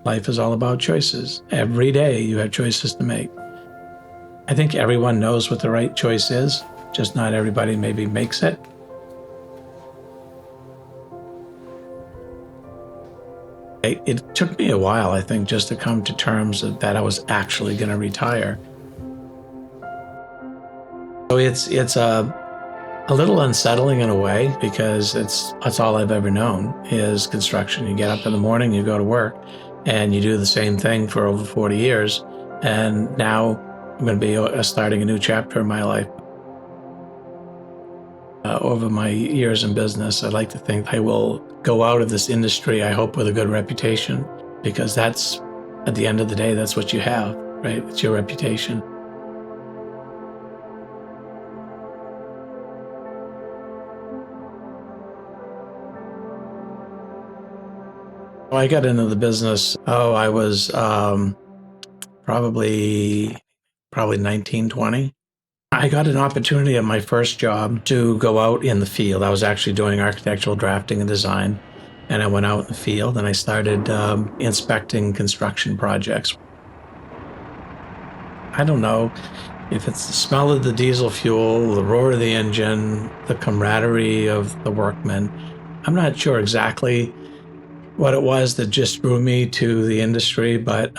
Life is all about choices. Every day you have choices to make. I think everyone knows what the right choice is, just not everybody maybe makes it. It took me a while, I think, just to come to terms that I was actually going to retire. So it's a little unsettling in a way, because that's all I've ever known is construction. You get up in the morning, you go to work, and you do the same thing for over 40 years. And now I'm going to be starting a new chapter in my life. Over my years in business, I'd like to think I will go out of this industry, I hope, with a good reputation, because that's, at the end of the day, that's what you have, right? It's your reputation. I got into the business, I was probably 19, 20. I got an opportunity at my first job to go out in the field. I was actually doing architectural drafting and design, and I went out in the field and I started inspecting construction projects. I don't know if it's the smell of the diesel fuel, the roar of the engine, the camaraderie of the workmen. I'm not sure exactly what it was that just drew me to the industry, but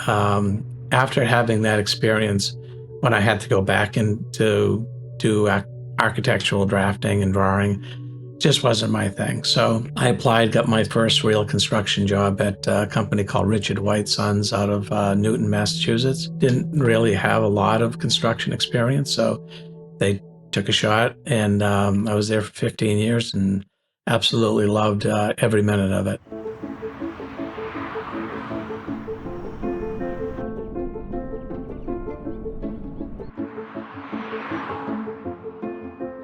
after having that experience, when I had to go back into do architectural drafting and drawing, just wasn't my thing. So I applied, got my first real construction job at a company called Richard White Sons out of Newton, Massachusetts. Didn't really have a lot of construction experience, so they took a shot, and I was there for 15 years and absolutely loved every minute of it.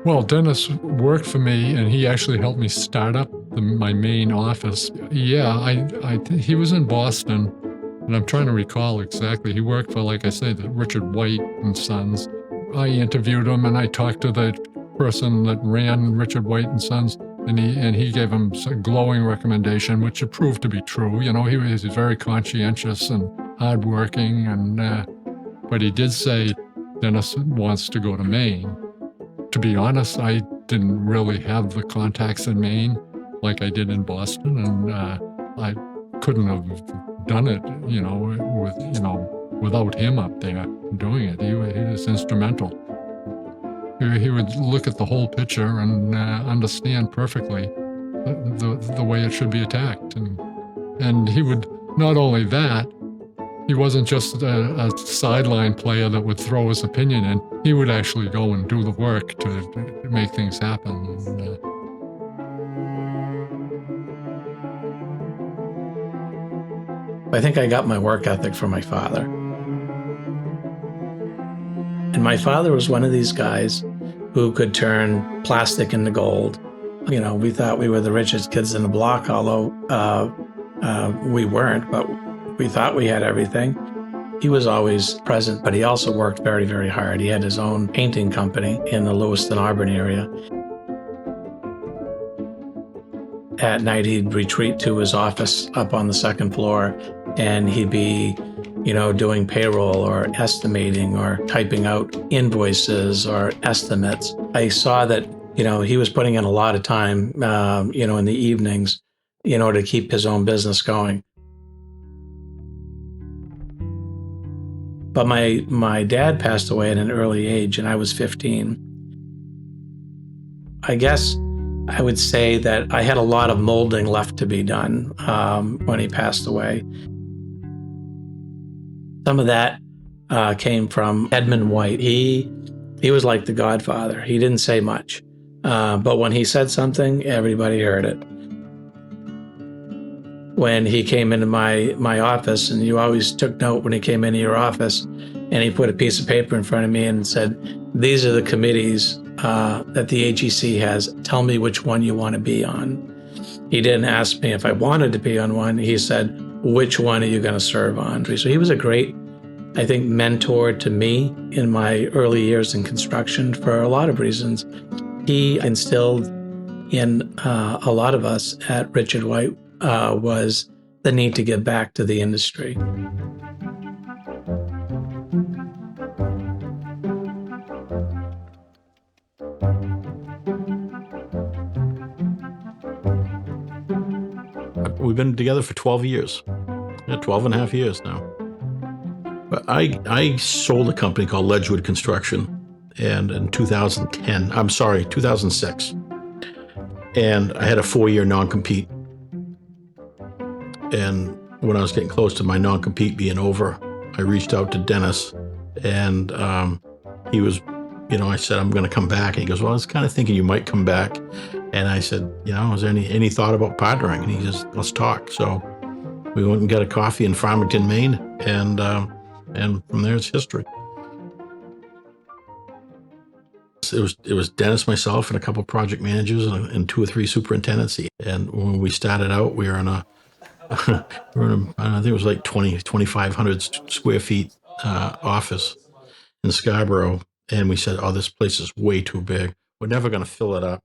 Well, Dennis worked for me, and he actually helped me start up my main office. Yeah, he was in Boston, and I'm trying to recall exactly. He worked for, like I said, Richard White and Sons. I interviewed him, and I talked to the person that ran Richard White and Sons, and he gave him a glowing recommendation, which it proved to be true. You know, he was very conscientious and hardworking, and but he did say Dennis wants to go to Maine. To be honest, I didn't really have the contacts in Maine like I did in Boston, and I couldn't have done it, without him up there doing it. He was instrumental. He would look at the whole picture and understand perfectly the way it should be attacked, and he would not only that. He wasn't just a sideline player that would throw his opinion in. He would actually go and do the work to make things happen. I think I got my work ethic from my father. And my father was one of these guys who could turn plastic into gold. You know, we thought we were the richest kids in the block, although we weren't, but we thought we had everything. He was always present, but he also worked very, very hard. He had his own painting company in the Lewiston, Auburn area. At night, he'd retreat to his office up on the second floor, and he'd be, doing payroll or estimating or typing out invoices or estimates. I saw that, he was putting in a lot of time, in the evenings in order to keep his own business going. But my dad passed away at an early age, and I was 15. I guess I would say that I had a lot of molding left to be done when he passed away. Some of that came from Edmund White. He was like the godfather. He didn't say much, but when he said something, everybody heard it. When he came into my office, and you always took note when he came into your office, and he put a piece of paper in front of me and said, "These are the committees that the AGC has. Tell me which one you want to be on." He didn't ask me if I wanted to be on one. He said, "Which one are you going to serve on?" So he was a great, I think, mentor to me in my early years in construction for a lot of reasons. He instilled in a lot of us at Richard White was the need to give back to the industry. We've been together for 12 years. Yeah, 12 and a half years now. But I sold a company called Ledgewood Construction, and in 2006. And I had a 4-year non-compete. And when I was getting close to my non-compete being over, I reached out to Denis, and he was, I said, I'm going to come back. And he goes, well, I was kind of thinking you might come back. And I said, is there any thought about partnering? And he says, let's talk. So we went and got a coffee in Farmington, Maine, and from there it's history. It was Denis, myself, and a couple of project managers and 2 or 3 superintendents. And when we started out, we were in a I think it was like 2,500 square feet office in Scarborough. And we said, oh, this place is way too big. We're never going to fill it up.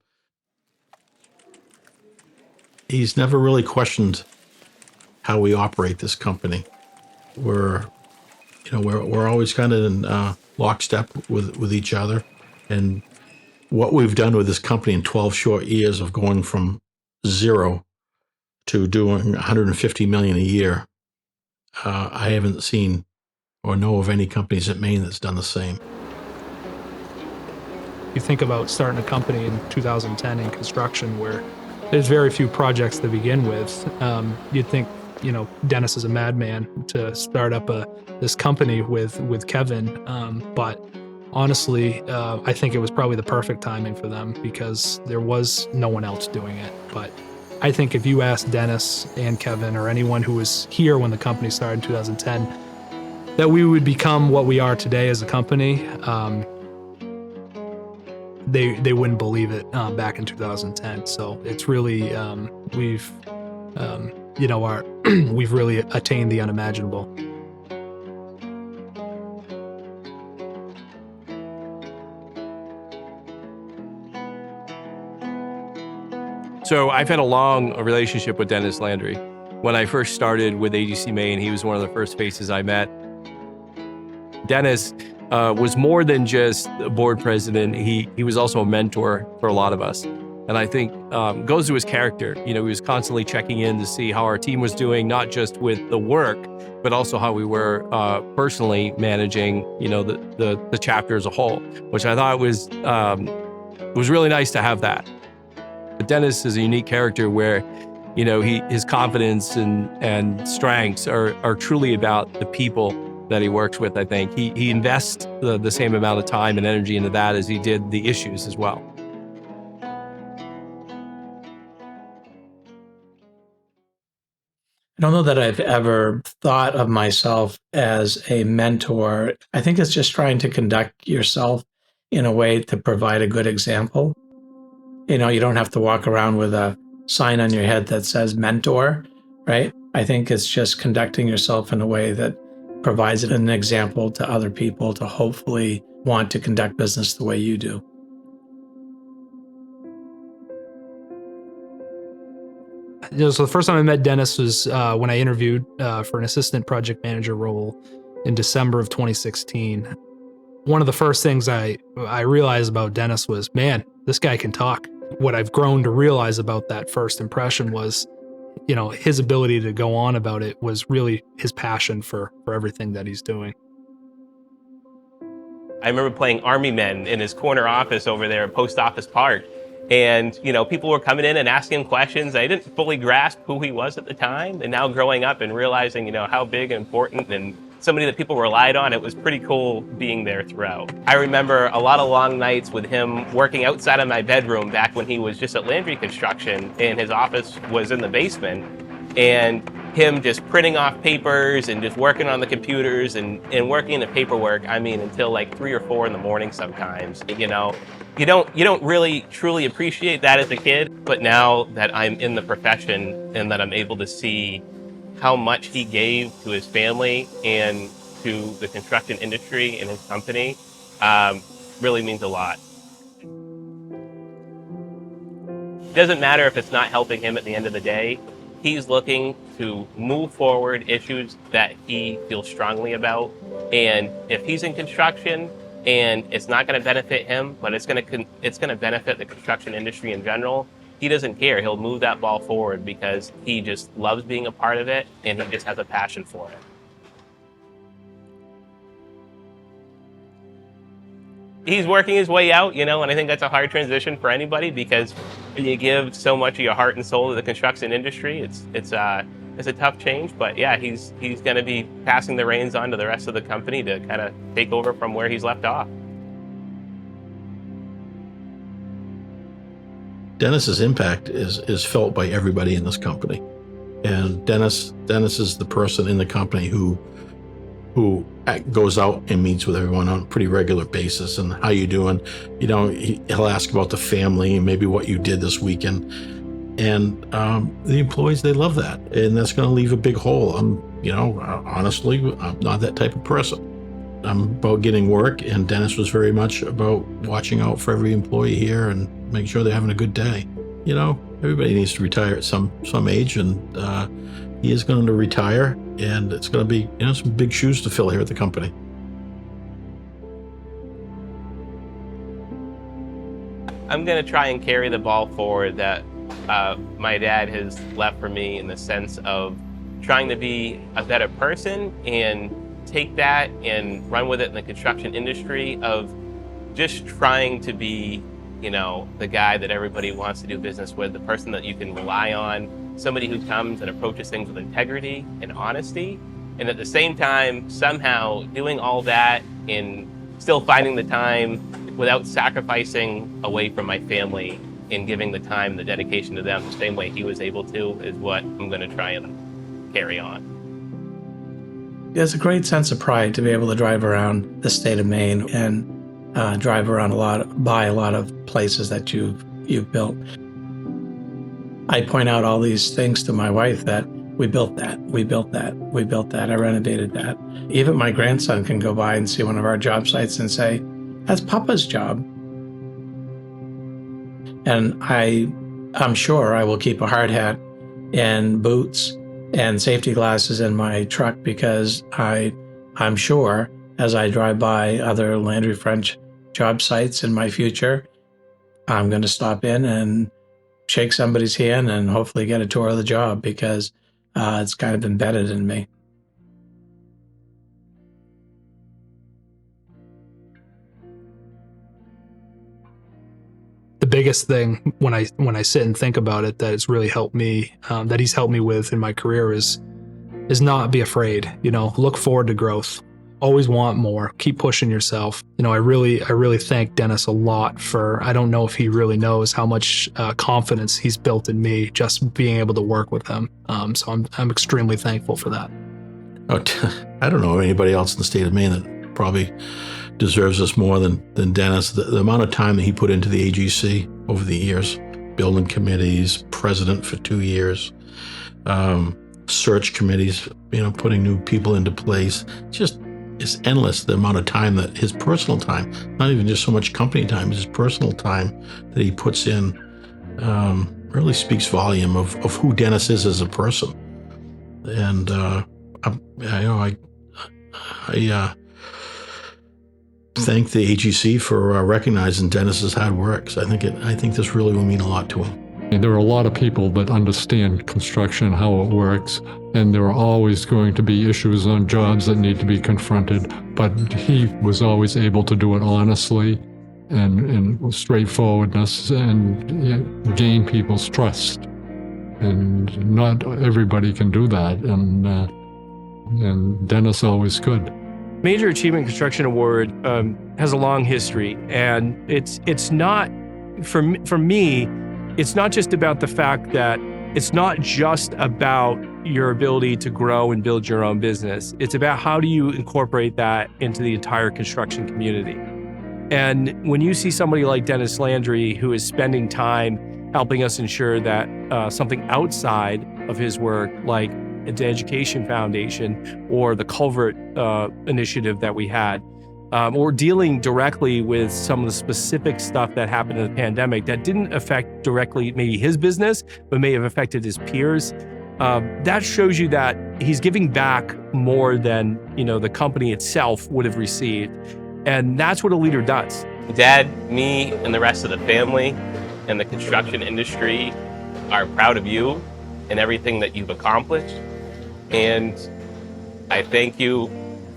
He's never really questioned how we operate this company. We're always kind of in lockstep with each other. And what we've done with this company in 12 short years of going from zero to doing 150 million a year, I haven't seen or know of any companies at Maine that's done the same. You think about starting a company in 2010 in construction where there's very few projects to begin with. You'd think, Denis is a madman to start up this company with Kevin. But honestly, I think it was probably the perfect timing for them because there was no one else doing it. But I think if you asked Denis and Kevin or anyone who was here when the company started in 2010, that we would become what we are today as a company, they wouldn't believe it back in 2010. So it's really we've we've really attained the unimaginable. So I've had a long relationship with Denis Landry. When I first started with AGC Maine, he was one of the first faces I met. Denis was more than just a board president. He was also a mentor for a lot of us. And I think goes to his character. He was constantly checking in to see how our team was doing, not just with the work, but also how we were personally managing, the chapter as a whole, which I thought was really nice to have that. But Denis is a unique character where, his confidence and strengths are truly about the people that he works with. I think he invests the same amount of time and energy into that as he did the issues as well. I don't know that I've ever thought of myself as a mentor. I think it's just trying to conduct yourself in a way to provide a good example. You don't have to walk around with a sign on your head that says mentor, right? I think it's just conducting yourself in a way that provides an example to other people to hopefully want to conduct business the way you do. So the first time I met Denis was when I interviewed for an assistant project manager role in December of 2016. One of the first things I realized about Denis was, man, this guy can talk. What I've grown to realize about that first impression was, his ability to go on about it was really his passion for everything that he's doing. I remember playing Army Men in his corner office over there at Post Office Park. And, people were coming in and asking him questions. I didn't fully grasp who he was at the time. And now growing up and realizing, how big and important and somebody that people relied on, it was pretty cool being there throughout. I remember a lot of long nights with him working outside of my bedroom back when he was just at Landry Construction and his office was in the basement. And him just printing off papers and just working on the computers and working the paperwork, until like 3 or 4 in the morning sometimes. You don't really truly appreciate that as a kid, but now that I'm in the profession and that I'm able to see how much he gave to his family and to the construction industry and his company, really means a lot. It doesn't matter if it's not helping him at the end of the day. He's looking to move forward issues that he feels strongly about. And if he's in construction and it's not going to benefit him, but it's going to benefit the construction industry in general, he doesn't care. He'll move that ball forward because he just loves being a part of it and he just has a passion for it. He's working his way out, and I think that's a hard transition for anybody because when you give so much of your heart and soul to the construction industry, it's a tough change. But yeah, he's going to be passing the reins on to the rest of the company to kind of take over from where he's left off. Denis's impact is felt by everybody in this company, and Denis is the person in the company who goes out and meets with everyone on a pretty regular basis. And how you doing? He'll ask about the family and maybe what you did this weekend. And the employees, they love that, and that's going to leave a big hole. Honestly, I'm not that type of person. I'm about getting work, and Denis was very much about watching out for every employee here and making sure they're having a good day. Everybody needs to retire at some age, and he is going to retire, and it's going to be some big shoes to fill here at the company. I'm going to try and carry the ball forward that my dad has left for me, in the sense of trying to be a better person and take that and run with it in the construction industry, of just trying to be, the guy that everybody wants to do business with, the person that you can rely on, somebody who comes and approaches things with integrity and honesty, and at the same time, somehow doing all that and still finding the time without sacrificing away from my family and giving the time, the dedication to them the same way he was able to, is what I'm going to try and carry on. There's a great sense of pride to be able to drive around the state of Maine and drive around buy a lot of places that you've built. I point out all these things to my wife that we built that, I renovated that. Even my grandson can go by and see one of our job sites and say, that's Papa's job. And I'm sure I will keep a hard hat and boots and safety glasses in my truck, because I'm sure as I drive by other Landry French job sites in my future, I'm going to stop in and shake somebody's hand and hopefully get a tour of the job, because it's kind of embedded in me. The biggest thing when I sit and think about it that it's really helped me, that he's helped me with in my career, is not be afraid. Look forward to growth. Always want more. Keep pushing yourself. I really thank Denis a lot for, I don't know if he really knows how much confidence he's built in me just being able to work with him. So I'm extremely thankful for that. I don't know anybody else in the state of Maine that probably deserves this more than Denis. The amount of time that he put into the AGC over the years, building committees, president for 2 years, search committees, putting new people into place. It's endless, the amount of time that his personal time, not even just so much company time, his personal time that he puts in, really speaks volume of who Denis is as a person. And I thank the AGC for recognizing Denis's hard work. So I think this really will mean a lot to him. There are a lot of people that understand construction, how it works, and there are always going to be issues on jobs that need to be confronted, but he was always able to do it honestly and straightforwardness and gain people's trust. And not everybody can do that, and Denis always could. Major Achievement Construction Award has a long history, and it's not, for me, it's not just about the fact that it's not just about your ability to grow and build your own business. It's about how do you incorporate that into the entire construction community. And when you see somebody like Denis Landry, who is spending time helping us ensure that something outside of his work, like the Education Foundation or the Culvert initiative that we had, or dealing directly with some of the specific stuff that happened in the pandemic that didn't affect directly maybe his business, but may have affected his peers. that shows you that he's giving back more than, the company itself would have received. And that's what a leader does. Dad, me, and the rest of the family and the construction industry are proud of you and everything that you've accomplished. And I thank you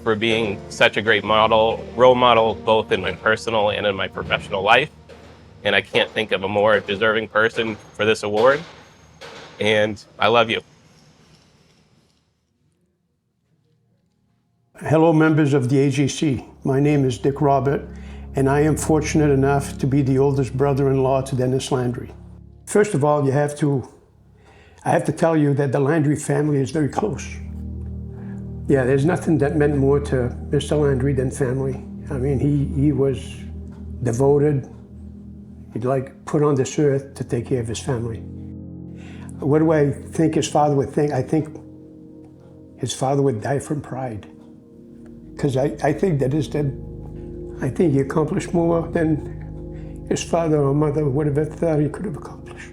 for being such a great role model, both in my personal and in my professional life. And I can't think of a more deserving person for this award. And I love you. Hello, members of the AGC. My name is Dick Robert, and I am fortunate enough to be the oldest brother-in-law to Denis Landry. First of all, I have to tell you that the Landry family is very close. Yeah, there's nothing that meant more to Mr. Landry than family. I mean, he was devoted. He'd put on this earth to take care of his family. What do I think his father would think? I think his father would die from pride. Because I think that is that. I think he accomplished more than his father or mother would have ever thought he could have accomplished.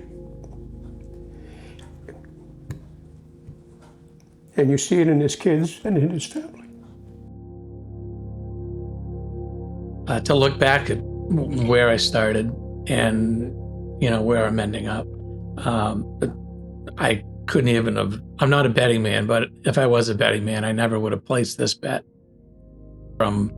And you see it in his kids and in his family. To look back at where I started and, where I'm ending up, I couldn't even have, I'm not a betting man, but if I was a betting man, I never would have placed this bet. From,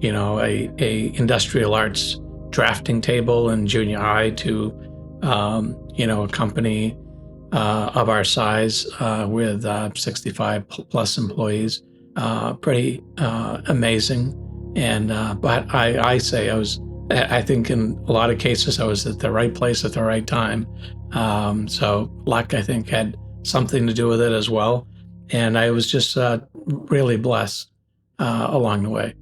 a industrial arts drafting table in junior high to, a company of our size with 65 plus employees, pretty amazing. And but I say I think in a lot of cases I was at the right place at the right time. So luck, I think, had something to do with it as well. And I was just really blessed along the way.